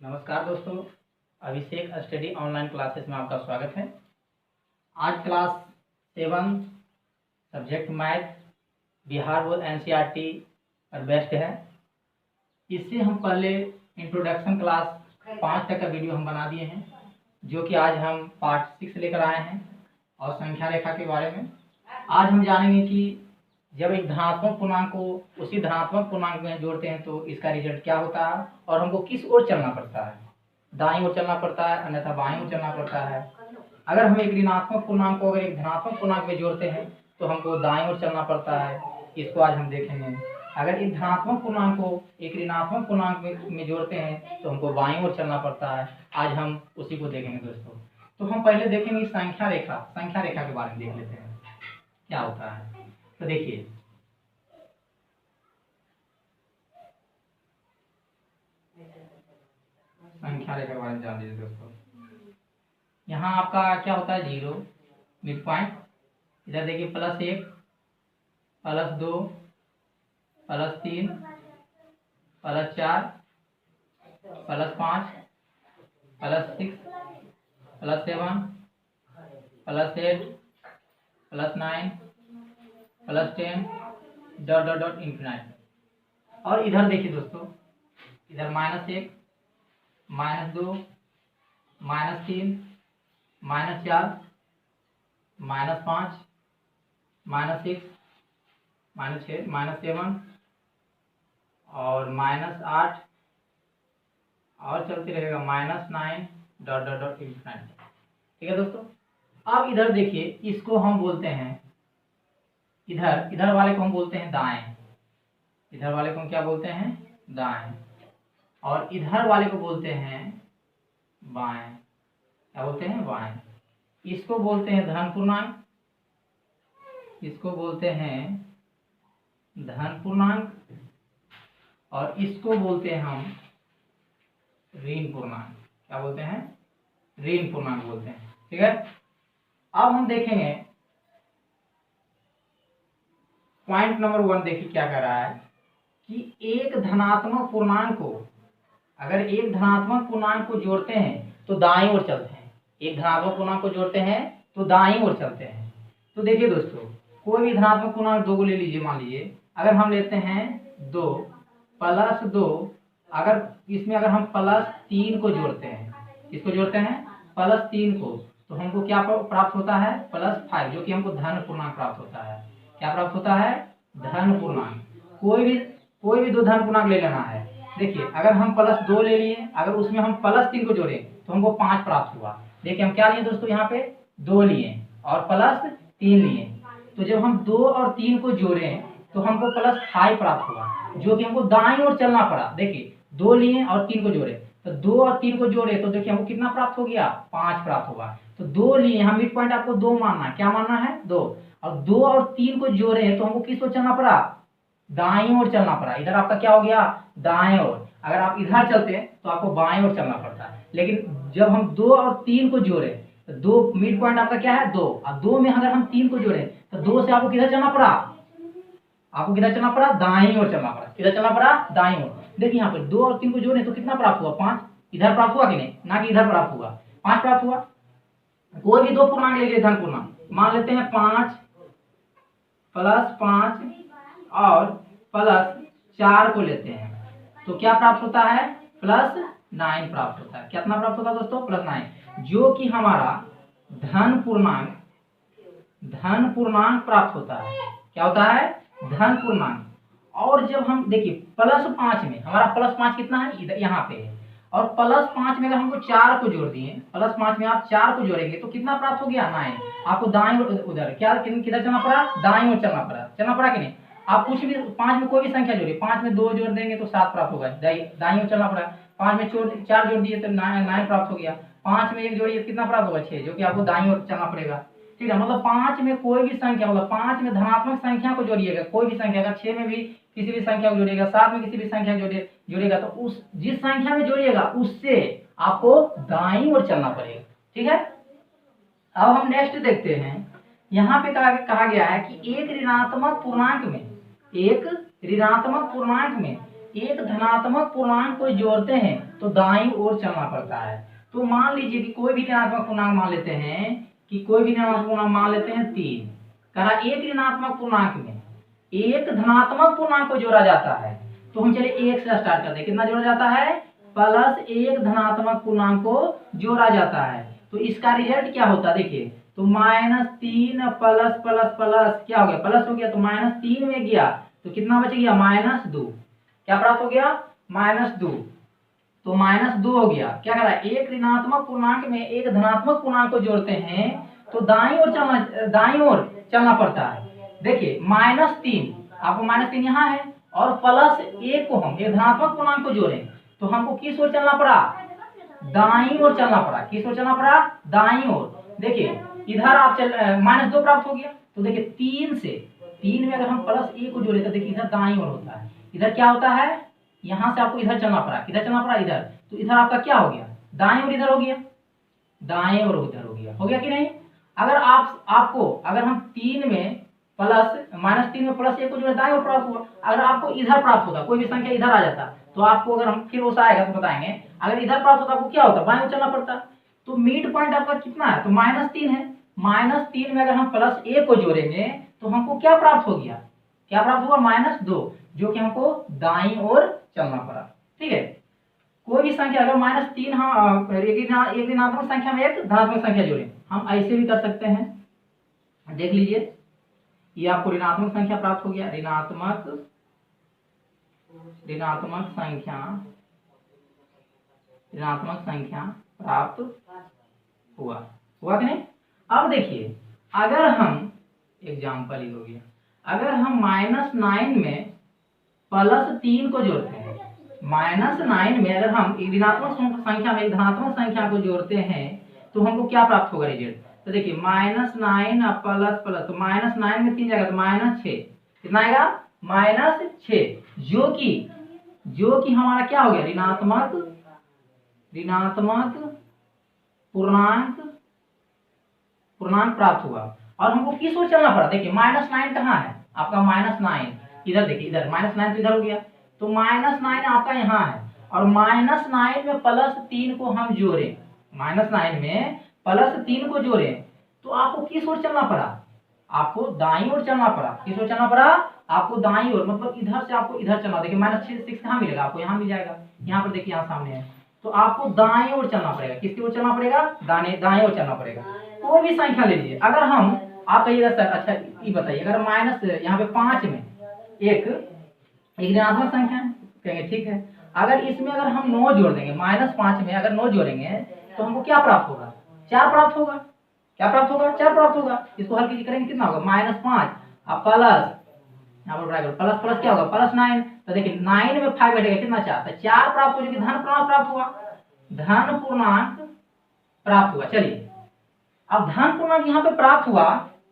नमस्कार दोस्तों, अभिषेक study online classes में आपका स्वागत है। आज class 7 subject math Bihar board NCERT पर बेस्ट है। इससे हम पहले इंट्रोडक्शन क्लास 5 तक का वीडियो हम बना दिए हैं, जो कि आज हम पार्ट 6 लेकर आए हैं और संख्या रेखा के बारे में। आज हम जानेंगे कि जब एक धनात्मक पूर्णांक को उसी धनात्मक पूर्णांक में जोड़ते हैं तो इसका रिजल्ट क्या होता है और हमको किस ओर चलना पड़ता है, दाईं ओर चलना पड़ता है अन्यथा बाईं ओर चलना पड़ता है। अगर हम एक ऋणात्मक पूर्णांक को अगर एक धनात्मक पूर्णांक में जोड़ते हैं तो हमको दाईं ओर चलना पड़ता है। इसको आज हम देखेंगे। अगर एक धनात्मक पूर्णांक को एक ऋणात्मक पूर्णांक में जोड़ते हैं तो हमको बाईं ओर चलना पड़ता है। आज हम उसी को देखेंगे दोस्तों। तो हम पहले देखेंगे संख्या रेखा के बारे में देख लेते हैं क्या होता है। तो देखिए, संख्या रेखा के बारे में जान लीजिए दोस्तों। यहाँ आपका क्या होता है, 0 मिड पॉइंट। इधर देखिए +1 +2 +3 +4 +5 +6 +7 +8 +9 +10 डॉट डॉट डॉट इंफिनाइट। और इधर देखिए दोस्तों, इधर -1 -2 -3 -4 -5 -6 -6 -7 और -8 और चलते रहेगा -9 डॉट डॉट डॉट इंफिनाइट। ठीक है दोस्तों। अब इधर देखिए, इसको हम बोलते हैं, इधर वाले को हम बोलते हैं दाएं। इधर वाले को हम क्या बोलते हैं, दाएं। और इधर वाले को बोलते हैं बाएं। क्या बोलते हैं, बाएं। इसको बोलते हैं धन पूर्णांक, इसको बोलते हैं धन पूर्णांक और इसको बोलते हैं हम ऋण पूर्णांक। क्या बोलते हैं, ऋण पूर्णांक बोलते हैं। ठीक है। अब हम देखेंगे पॉइंट नंबर 1। देखिए क्या कर रहा है कि एक धनात्मक पूर्णांक को अगर एक धनात्मक पूर्णांक को जोड़ते हैं तो दाईं ओर चलते हैं। एक धनात्मक पूर्णांक को जोड़ते हैं तो दाईं ओर चलते हैं। तो देखिए दोस्तों, कोई भी धनात्मक पूर्णांक 2 को ले लीजिए। मान लीजिए अगर हम लेते हैं 2 +2, अगर इसमें अगर हम +3 को जोड़ते हैं, किसको जोड़ते हैं, +3 को, तो हमको क्या प्राप्त होता है, +5, जो कि हमको धन पूर्णांक प्राप्त होता है। क्या प्राप्त होता है, धन पूर्णांक। कोई भी 2 धन पूर्णांक ले लेना है। देखिए अगर हम +2 ले लिए, अगर उसमें हम +3 को जोड़े तो हमको 5 प्राप्त हुआ। देखिए हम क्या लिए दोस्तों, यहाँ पे 2 लिए और +3 लिए। तो जब हम 2 और 3 को जोड़े तो हमको +5 प्राप्त हुआ, जो कि हमको दाईं ओर चलना पड़ा। देखिए 2 लिए और 3 को जोड़े, तो 2 और 3 को जोड़े तो देखिए हमको कितना प्राप्त हो गया, 5 प्राप्त होगा। तो 2 लिए, यहाँ मिड पॉइंट आपको 2 मानना है। क्या मानना है, 2। और 2 और 3 को जोड़े तो हमको किस ओर चलना पड़ा, दाईं ओर चलना पड़ा। इधर आपका क्या हो गया, दाएं ओर। अगर आप इधर चलते तो आपको बाएं ओर चलना पड़ता। लेकिन जब हम 2 और 3 को जोड़े तो 2 मिड पॉइंट आपका क्या है, 2, और 2 में अगर हम 3 को जोड़े तो 2 से आपको किधर चलना पड़ा, आपको किधर चलना पड़ा, दाईं ओर चलना पड़ा। किधर चलना पड़ा, दाईं ओर। देखिए यहाँ पर 2 और 3 को जोड़े तो कितना प्राप्त हुआ, 5। इधर प्राप्त हुआ कि नहीं, ना कि इधर प्राप्त हुआ, 5 प्राप्त हुआ। कोई भी 2 पूर्णांक ले लिए, धन पूर्णांक मान लेते हैं, 5 +5 और +4 को लेते हैं तो क्या प्राप्त होता है, +9 प्राप्त होता है। कितना प्राप्त होता है दोस्तों, +9, जो कि हमारा धन पूर्णांक प्राप्त होता है। क्या होता है, धन पूर्णांक। और जब हम देखिए +5 में हमारा +5 कितना है, इधर यहाँ पे है। और +5 में अगर हमको 4 को जोड़ दिए, +5 में आप 4 को जोड़ेंगे तो कितना प्राप्त हो गया, 9। आपको दाएं उधर क्या किधर चलना पड़ा, दाएं ओर चलना पड़ा कि नहीं। आप कुछ भी 5 में कोई भी संख्या जोड़िए, 5 में 2 जोड़ देंगे तो 7 प्राप्त होगा, दाईं ओर चलना पड़ा। 5 में 4 जोड़ दिए तो 9 प्राप्त हो गया। 5 में 1 जोड़िए कितना प्राप्त होगा, 6, जो कि आपको दाईं ओर चलना पड़ेगा। ठीक है। मतलब 5 में कोई भी संख्या, मतलब 5 में धनात्मक संख्या को जोड़िएगा, कोई भी संख्या। अगर 6 में भी किसी भी संख्या को जोड़िएगा, 7 में किसी भी संख्या जोड़िएगा तो उस जिस संख्या में जोड़िएगा उससे आपको दाईं ओर चलना पड़ेगा। ठीक है। अब हम नेक्स्ट देखते हैं। यहाँ पे कहा गया है कि एक ऋणात्मक पूर्णांक में एक धनात्मक पूर्णांक को जोड़ते हैं तो दाईं ओर चलना पड़ता है। तो मान लीजिए कि कोई भी ऋणात्मक पूर्णांक मान लेते हैं कि कोई भी ऋणात्मक पूर्णांक मान लेते हैं 3, कहा एक ऋणात्मक पूर्णांक में एक धनात्मक पूर्णांक को जोड़ा जाता है। तो हम चलिए 1 से स्टार्ट करते हैं। कितना जोड़ा जाता है? प्लस एक धनात्मक पूर्णांक को जोड़ा जाता है। तो इसका रिजल्ट क्या होता है देखिए, तो -3 प्लस प्लस प्लस क्या हो गया, प्लस हो गया, तो -3 में गया तो कितना बच गया, -2। क्या प्राप्त हो गया, -2। तो -2 हो गया। क्या करा, एक ऋणात्मक पूर्णांक में एक धनात्मक पूर्णांक को जोड़ते हैं तो दाईं ओर चलना पड़ता है। देखिए -3, आपको -3 यहाँ है और +1 को हम एक धनात्मक पूर्णांक को जोड़ें तो हमको किस ओर चलना पड़ा, दाईं ओर चलना पड़ा। किस ओर चलना पड़ा, दाईं ओर। देखिए इधर आप -2 प्राप्त हो गया, तो देखिए 3 में अगर हम +1 को जोड़े तो देखिए इधर दाईं ओर होता है। इधर क्या होता है, यहां से आपको इधर चलना पड़ा, किधर चलना पड़ा, इधर। तो इधर आपका क्या हो गया, दाएं ओर इधर हो गया, दाएं ओर उधर हो गया कि नहीं। अगर आपको अगर हम 3 में -3 में +1 को जोड़े दाएं ओर प्राप्त हुआ। अगर आपको इधर प्राप्त होता, कोई भी संख्या इधर आ जाता तो आपको, अगर हम फिर उस आएगा तो बताएंगे, अगर इधर प्राप्त होता आपको क्या होता, बाएं ओर चलना पड़ता। तो मिड पॉइंट आपका कितना है, तो -3 है। -3 में अगर हम +1 को जोड़ेंगे तो हमको क्या प्राप्त हो गया, क्या प्राप्त हुआ, -2, जो कि हमको दाईं ओर चलना पड़ा। ठीक है, कोई भी संख्या अगर -3 हम एक ऋणात्मक संख्या में एक धनात्मक संख्या जोड़े, हम ऐसे भी कर सकते हैं। देख लीजिए, ये आपको ऋणात्मक संख्या प्राप्त हो गया, ऋणात्मक संख्या प्राप्त हुआ कि नहीं। अब देखिए, अगर हम एग्जाम्पल ही हो गया, अगर हम -9 में +3 को जोड़ते हैं, -9 में अगर हम एक ऋणात्मक संख्या में एक धनात्मक संख्या को जोड़ते हैं तो हमको क्या प्राप्त होगा रिजल्ट। तो देखिए -9 प्लस प्लस, तो -9 में 3 जाएगा तो -6, कितना आएगा, -6, जो कि हमारा क्या हो गया, ऋणात्मक पूर्णांक प्राप्त हुआ। और हमको किस ओर चलना पड़ा, देखिए -9 कहाँ है आपका, -9 इधर, देखिए इधर -9 तो इधर हो गया, तो -9 आपका यहाँ है। और -9 में +3 को हम जोड़े, -9 में +3 को जोड़े तो आपको किस ओर चलना पड़ा, आपको दाईं ओर चलना पड़ा। किस ओर चलना पड़ा, आपको दाईं ओर, मतलब इधर से आपको इधर चलना। देखिए -6 कहाँ मिलेगा आपको, यहाँ मिल जाएगा, यहाँ पर देखिए, यहाँ सामने है। तो आपको दाएं ओर चलना पड़ेगा। किसकी ओर चलना पड़ेगा, दाएं ओर चलना पड़ेगा। कोई भी संख्या ले लीजिए, अगर हम, आप कहिएगा सर अच्छा ये बताइए, अगर माइनस यहाँ पे 5 में एक ऋणात्मक संख्या है, कहेंगे ठीक है। अगर इसमें अगर हम 9 जोड़ देंगे, -5 में अगर 9 जोड़ेंगे तो हमको क्या प्राप्त होगा, 4 प्राप्त होगा। क्या प्राप्त होगा, 4 प्राप्त होगा। इसको हल करेंगे, कितना होगा, -5 अब प्लस, यहाँ पर ब्रैकेट प्लस प्लस क्या होगा, +9। तो देखिए 9 में 5 बैठेगा, कितना, 4, तो 4 प्राप्त हो, जो कि धन पूर्णांक प्राप्त हुआ, धन पूर्णांक प्राप्त हुआ। चलिए अब धन पूर्णांक यहाँ पे प्राप्त हुआ,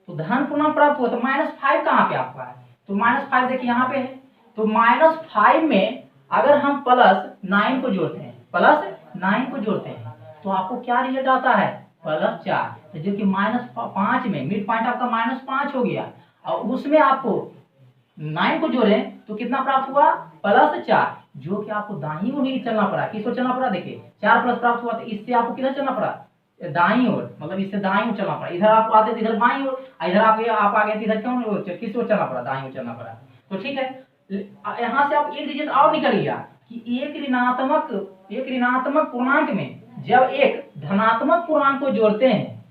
तो धन पूर्णांक प्राप्त हुआ, तो -5 कहाँ पे आपका है, तो -5 देखिए यहाँ पे है। तो -5 में अगर हम +9 को जोड़ते हैं, +9 को जोड़ते हैं तो आपको क्या रिजल्ट आता है, +4। तो जो कि -5 में मिड पॉइंट आपका -5 हो गया, और उसमें आपको 9 को जोड़े तो कितना प्राप्त हुआ, +4, जो कि आपको दाईं ओर ही चलना पड़ा। किस ओर चलना पड़ा, देखिए 4 प्लस प्राप्त हुआ, तो इससे आपको किधर चलना पड़ा, दाईं ओर, मतलब इससे दाईं ओर चलना पड़ा। इधर आप आते थे इधर बाईं ओर, इधर आप आ गए थे इधर क्यों, किस ओर चलना पड़ा, दाईं ओर चलना पड़ा। तो ठीक है, यहाँ से आप एक रिजल्ट और निकल गया कि एक ऋणात्मक पूर्णांक में जब एक धनात्मक पूर्णांक को जोड़ते हैं,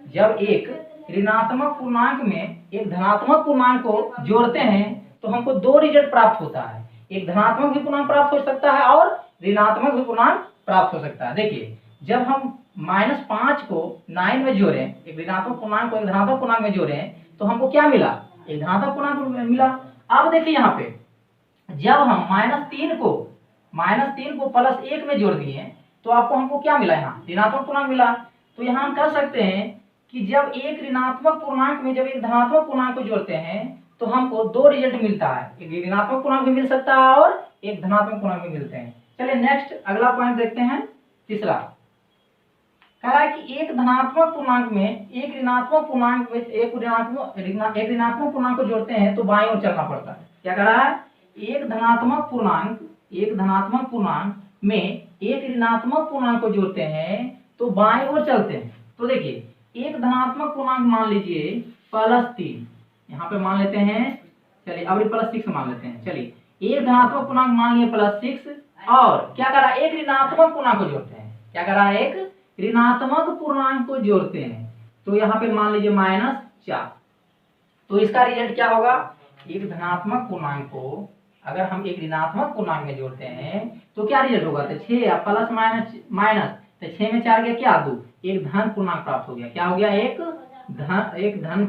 जब एक ऋणात्मक पूर्णांक में एक धनात्मक पूर्णांक को जोड़ते हैं तो हमको 2 रिजल्ट प्राप्त होता है। एक धनात्मक भी पूर्णांक प्राप्त हो सकता है और ऋणात्मक भी पूर्णांक प्राप्त हो सकता है। देखिए जब हम -5 को 9 में जोड़े, एक ऋणात्मक पूर्णांक को एक धनात्मक पूर्णांक में जोड़े तो हमको क्या मिला, एक धनात्मक पूर्णांक मिला। अब देखिए यहाँ पे जब हम -3 को +1 में जोड़ दिए तो आपको हमको क्या मिला, यहाँ ऋणात्मक पूर्णांक मिला। तो यहाँ हम कर सकते हैं कि जब एक ऋणात्मक पूर्णांक में जब एक धनात्मक पूर्णांक को जोड़ते हैं तो हमको 2 रिजल्ट मिलता है, एक ऋणात्मक पूर्णांक भी मिल सकता है और एक धनात्मक पूर्णांक भी मिलते हैं। चलिए नेक्स्ट अगला पॉइंट देखते हैं, तीसरा कह रहा है कि एक धनात्मक पूर्णांक में एक ऋणात्मक पूर्णांक में एक ऋणात्मक पूर्णांक को जोड़ते हैं तो बाईं ओर चलना पड़ता है। क्या कह रहा है, एक धनात्मक पूर्णांक एक धनात्मक पूर्णांक में एक ऋणात्मक पूर्णांक को जोड़ते हैं तो बाएं ओर चलते हैं। तो देखिए एक धनात्मक पूर्णांक मान लीजिए +3, यहाँ पे मान लेते हैं, चलिए अब +6 मान लेते हैं। चलिए एक धनात्मक पूर्णांक मान लिए +6 और क्या करा, एक ऋणात्मक पूर्णांक को जोड़ते हैं। क्या करा, एक ऋणात्मक पूर्णांक को जोड़ते हैं। तो यहाँ पे मान लीजिए -4। तो इसका रिजल्ट क्या होगा, एक धनात्मक पूर्णांक को अगर हम एक ऋणात्मक पूर्णांक में जोड़ते हैं तो क्या रिजल्ट होगा, तो 6 प्लस माइनस, तो 6 में 4 गया क्या, 2, एक धन पूर्णांक प्राप्त हो गया। क्या हो गया, एक धन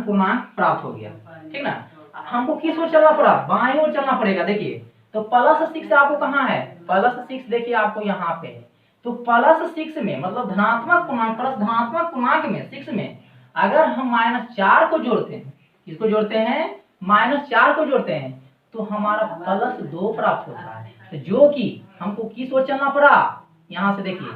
पूर्णांक प्राप्त हो गया। ठीक ना, हमको किस ओर चलना पड़ा, बाएं ओर चलना पड़ेगा। देखिए तो +6 आपको कहाँ है, +6 देखिए आपको यहाँ पे है। तो +6 में मतलब धनात्मक पूर्णांक प्लस धनात्मक पूर्णांक में 6 में अगर हम -4 को जोड़ते हैं, किसको जोड़ते हैं, -4 को जोड़ते हैं, तो हमारा +2 प्राप्त होता है। तो जो कि हमको किस ओर चलना पड़ा, यहाँ से देखिए,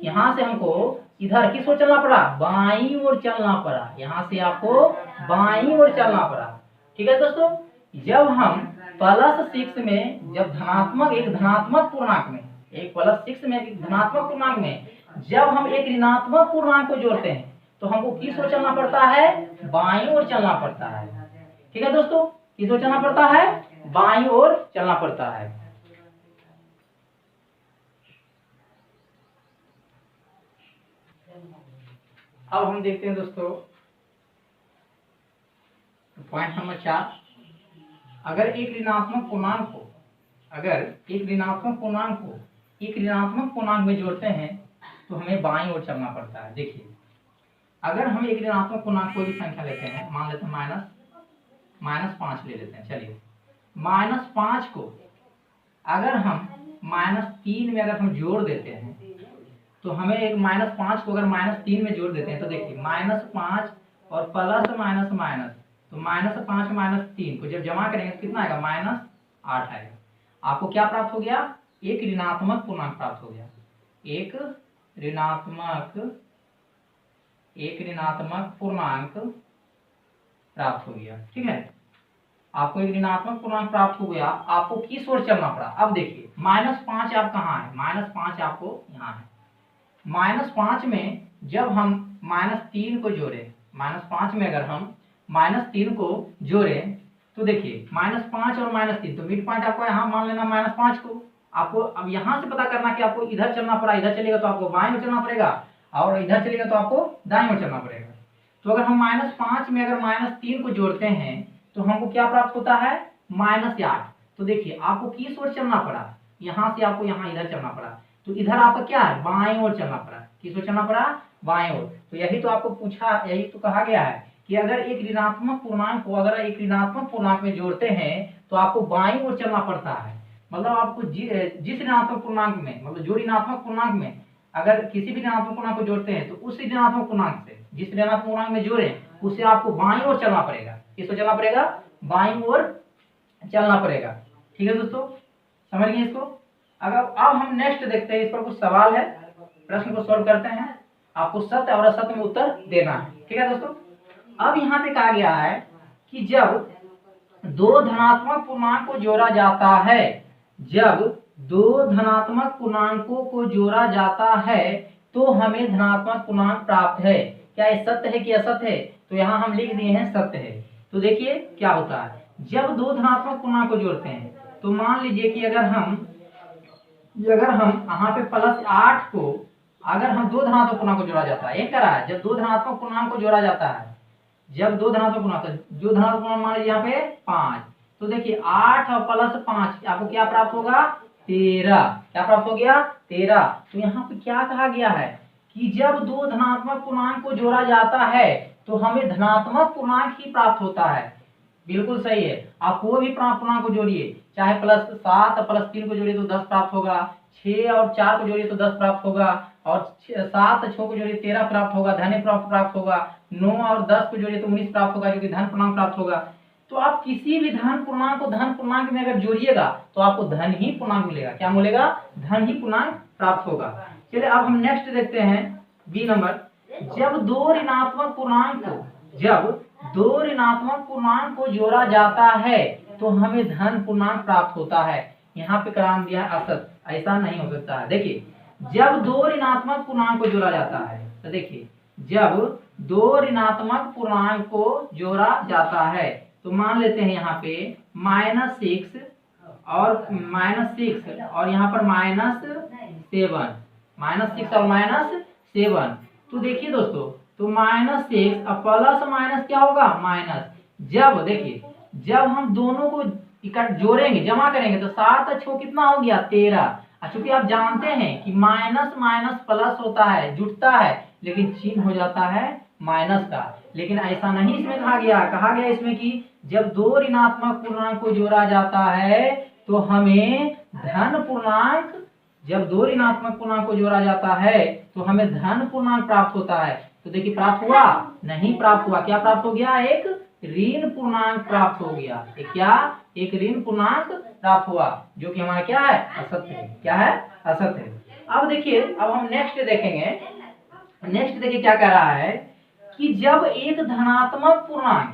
यहाँ से हमको इधर किस ओर चलना पड़ा, बाईं ओर चलना पड़ा। यहाँ से आपको बाईं ओर चलना पड़ा। ठीक है दोस्तों, जब हम +6 में जब एक धनात्मक पूर्णांक में एक +6 में एक धनात्मक पूर्णांक में जब हम एक ऋणात्मक पूर्णांक को जोड़ते हैं तो हमको किस ओर चलना पड़ता है, बाईं ओर चलना पड़ता है। ठीक है दोस्तों, किस ओर चलना पड़ता है, बाईं ओर चलना पड़ता है। अब हम देखते हैं दोस्तों पॉइंट नंबर 4। अगर एक ऋणात्मक पूर्णांक को एक ऋणात्मक पूर्णांक में जोड़ते हैं तो हमें बाईं ओर चलना पड़ता है। देखिए अगर हम एक ऋणात्मक पूर्णांक कोई भी संख्या लेते हैं, मान लेते हैं -5 ले लेते हैं। चलिए -5 को अगर हम -3 में अगर हम जोड़ देते हैं तो हमें एक -5 को अगर -3 में जोड़ देते हैं तो देखिए -5 और प्लस माइनस माइनस, तो -5 -3 को जब जमा करेंगे तो कितना आएगा, -8 आएगा। आपको क्या प्राप्त हो गया, एक ऋणात्मक पूर्णांक प्राप्त हो गया। एक ऋणात्मक पूर्णांक प्राप्त हो गया। ठीक है, आपको एक ऋणात्मक पूर्णांक प्राप्त हो गया। आपको किस ओर चलना पड़ा, अब देखिए -5 आप कहाँ है, -5 आपको यहाँ है। -5 में जब हम -3 को जोड़े, -5 में अगर हम -3 को जोड़े तो देखिए -5 और -3, तो मिड पॉइंट आपको यहाँ मान लेना -5 को। आपको अब यहाँ से पता करना कि आपको इधर चलना पड़ा, इधर चलेगा तो आपको बाएं ओर चलना पड़ेगा और इधर चलेगा तो आपको दाएं ओर चलना पड़ेगा। तो अगर हम -5 में अगर -3 को जोड़ते हैं तो हमको क्या प्राप्त होता है, -8। तो देखिए आपको किस ओर चलना पड़ा, यहाँ से आपको यहाँ इधर चलना पड़ा, तो इधर आपका क्या है, बाएं ओर चलना पड़ा। किस ओर चलना पड़ा, बाएं ओर। तो यही तो आपको पूछा, यही तो कहा गया है कि अगर एक ऋणात्मक पूर्णांक को अगर एक ऋणात्मक पूर्णांक में जोड़ते हैं तो आपको बाईं ओर चलना पड़ता है। मतलब आपको जिस ऋणात्मक पूर्णांक में, मतलब जो ऋणात्मक पूर्णांक में अगर किसी भी ऋणात्मक पूर्णांक को जोड़ते हैं तो उस ऋणात्मक पूर्णांक से जिस ऋणात्मक पूर्णांक में जोड़े उसे आपको बाईं ओर चलना पड़ेगा। किस ओर चलना पड़ेगा, बाईं ओर चलना पड़ेगा। ठीक है दोस्तों, समझ गए इसको। अगर अब हम नेक्स्ट देखते हैं, इस पर कुछ सवाल है, प्रश्न को सॉल्व करते हैं। आपको सत्य और असत्य में उत्तर देना है। ठीक है दोस्तों, अब यहाँ पे कहा गया है कि जब दो धनात्मक पूर्णांक को जोड़ा जाता है, जब दो धनात्मक पूर्णांकों को जोड़ा जाता है तो हमें धनात्मक पूर्णांक प्राप्त है। क्या ये सत्य है कि असत्य है, तो यहाँ हम लिख दिए हैं सत्य है। तो देखिए क्या होता है, जब दो धनात्मक पूर्णांक को जोड़ते हैं तो मान लीजिए कि अगर हम यहाँ पे +8 को अगर हम दो धनात्मक पूर्णांक को जोड़ा जाता है, एक करा है, जब दो धनात्मक पूर्णांक को जोड़ा जाता है, जब दो धनात्मक पूर्णांक, जो धनात्मक पूर्णांक मान लीजिए यहाँ पे 5, तो देखिए 8 और +5 आपको क्या प्राप्त होगा, 13। क्या प्राप्त हो गया, 13। तो यहाँ पे क्या कहा गया है कि जब दो धनात्मक पूर्णांक को जोड़ा जाता है तो हमें धनात्मक पूर्णांक ही प्राप्त होता है। बिल्कुल सही है, आप कोई भी पूर्णांक को जोड़िए, चाहे +7 और +3 को जोड़िए तो 10 प्राप्त होगा, 6 और 4 को जोड़िए तो 10 प्राप्त होगा, और 7 और 6 को जोड़िए 13 प्राप्त होगा, धन प्राप्त होगा। 9 और 10 को जोड़िए तो 19 प्राप्त होगा, जो कि धन पूर्णांक प्राप्त होगा। तो आप किसी भी धन पूर्णांक को धन पूर्णांक में अगर जोड़िएगा तो आपको धन ही पूर्णांक मिलेगा। क्या मिलेगा, धन ही पूर्णांक प्राप्त होगा। चलिए अब हम नेक्स्ट देखते हैं बी नंबर। जब दो ऋणात्मक पूर्णांक को जोड़ा जाता है तो हमें धन पूर्णांक प्राप्त होता है। यहाँ पे कराम दिया है असत, ऐसा नहीं हो सकता है। देखिए जब दो ऋणात्मक पूर्णांक को जोड़ा जाता है, तो देखिए जब दो ऋणात्मक पूर्णांक को जोड़ा जाता है तो मान लेते हैं यहाँ पे -6 और -6 और यहाँ पर -7, -6 और -7। तो देखिए दोस्तों, तो -6 और प्लस माइनस क्या होगा माइनस। जब देखिए जब हम दोनों को इकट्ठा जोड़ेंगे, जमा करेंगे, तो 7 और 6 कितना हो गया 13। चूंकि आप जानते हैं कि माइनस माइनस प्लस होता है, जुटता है, लेकिन चिन्ह हो जाता है माइनस का। लेकिन ऐसा नहीं इसमें कहा गया इसमें कि जब दो ऋणात्मक पूर्णांक को जोड़ा जाता है तो हमें धन पूर्णांक, जब दो ऋणात्मक पूर्णांक को जोड़ा जाता है तो हमें धन पूर्णांक प्राप्त होता है। तो देखिए प्राप्त हुआ नहीं, प्राप्त हुआ क्या प्राप्त हो गया, एक ऋण पूर्णांक प्राप्त हो गया। एक ऋण पूर्णांक प्राप्त हुआ, जो कि हमारा क्या है, असत्य है। क्या है, असत्य है। अब देखिए, अब हम नेक्स्ट देखेंगे। नेक्स्ट देखिए क्या कह रहा है कि जब एक धनात्मक पूर्णांक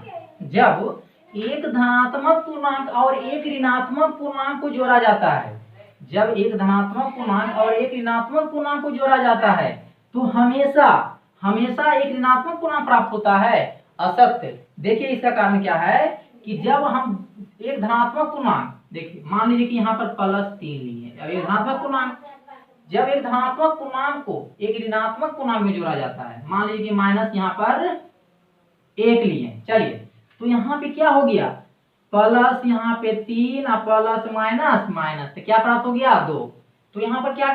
और एक ऋणात्मक पूर्णांक को जोड़ा जाता है, जब एक धनात्मक पूर्णांक और एक ऋणात्मक पूर्णांक को जोड़ा जाता है तो हमेशा एक ऋणात्मक पूर्णांक प्राप्त होता है, असत्य। देखिए इसका कारण क्या है कि जब हम एक धनात्मक पूर्णांक, देखिए मान लीजिए कि यहाँ पर +3 लिए, अब एक धनात्मक पूर्णांक, जब एक धनात्मक पूर्णांक को एक ऋणात्मक पूर्णांक में जोड़ा जाता है, मान लीजिए कि माइनस यहाँ पर 1 लिए, चलिए तो यहाँ पे क्या हो गया, प्लस यहाँ पे 3 और प्लस माइनस माइनस, तो क्या प्राप्त हो गया 2। तो यहाँ पर क्या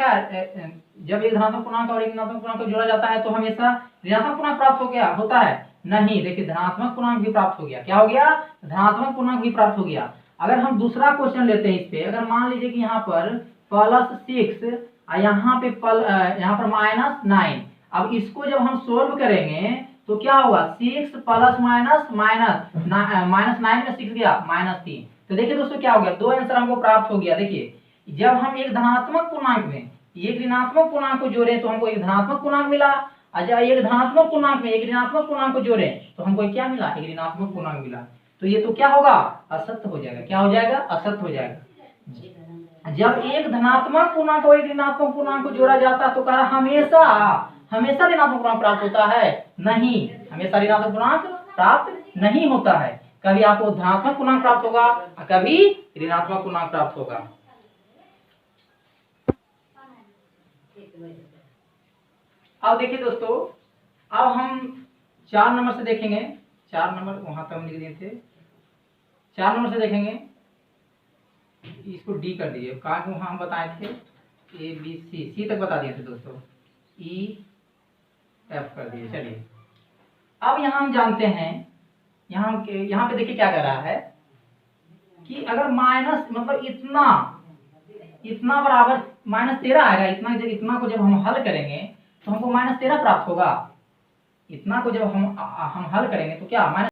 जब एक धनात्मक पूर्णांक और एक ऋणात्मक पूर्णांक को जोड़ा जाता है तो हमेशा ऋणात्मक पूर्णांक प्राप्त होता है नहीं। देखिए धनात्मक पूर्णांक भी प्राप्त हो गया, क्या हो गया, धनात्मक पूर्णांक भी प्राप्त हो गया। अगर हम दूसरा क्वेश्चन लेते हैं इस पे, अगर मान लीजिए कि यहाँ पर +6 और यहाँ पर -9, अब इसको जब हम सोल्व करेंगे तो क्या होगा, 6 प्लस माइनस -9 में 6 गया -3। तो देखिए दोस्तों क्या हो गया, दो आंसर हमको प्राप्त हो गया। देखिए जब हम एक धनात्मक पूर्णांक में एक ऋणात्मक पूर्णांक को जोड़े तो हमको एक धनात्मक पूर्णांक मिला, और जब एक धनात्मक पूर्णांक में एक ऋणात्मक पूर्णांक को जोड़े तो हमको क्या मिला, एक ऋणात्मक पूर्णांक मिला। तो ये तो क्या होगा, असत्य हो जाएगा। क्या हो जाएगा, असत्य हो जाएगा। जब एक धनात्मक पूर्णांक और एक ऋणात्मक पूर्णांक को जोड़ा जाता है तो कह रहा हमेशा ऋणात्मक पूर्णांक प्राप्त होता है नहीं, हमेशा ऋणात्मक पूर्णांक प्राप्त नहीं होता है। कभी आपको धनात्मक पूर्णांक प्राप्त होगा और कभी ऋणात्मक पूर्णांक प्राप्त होगा। अब देखिए दोस्तों, अब हम 4 नंबर से देखेंगे। 4 नंबर वहां पे हम लिख दिए थे, 4 नंबर से देखेंगे। इसको डी कर दीजिए, कहा कि वहां हम बताए थे सी तक बता दिए थे दोस्तों, EF कर दिए। चलिए अब यहाँ हम जानते हैं, यहाँ पे देखिए क्या कर रहा है कि अगर माइनस मतलब इतना बराबर -13 आएगा, इतना को जब हम हल करेंगे तो हमको -13 प्राप्त होगा। इतना को जब हम हल करेंगे तो क्या